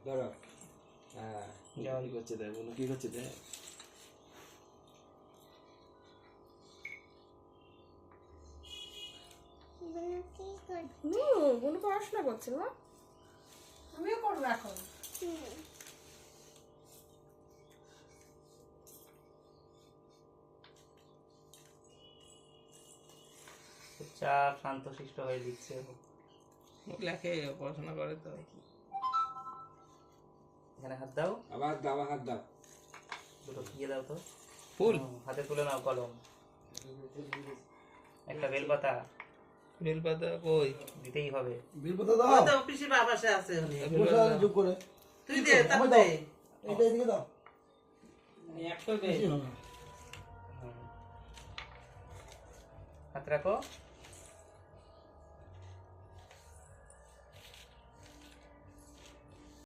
ধরো হ্যাঁ কি করছে দেখ বলো কি করছে দেখ বোন পড়াশোনা করছে না তুমিও করবে এখন চুপচাপ শান্তশিষ্ট হয়ে দিচ্ছে লেখে পড়াশোনা করে তো এখানে হাত দাও আবার দাও হাত দাও দুটো দিয়ে দাও তো ফুল হাতে তুলে নাও কলম একটা বেলপাতা বেলপাতা কই দিতেই হবে বিলপাতা দাও ওই তো পিসির বাবা সে আছে ওখানে। বেলপাতা যোগ করে তুই দে তারপর দে এইটা এদিকে দাও একটা দে হাত রাখো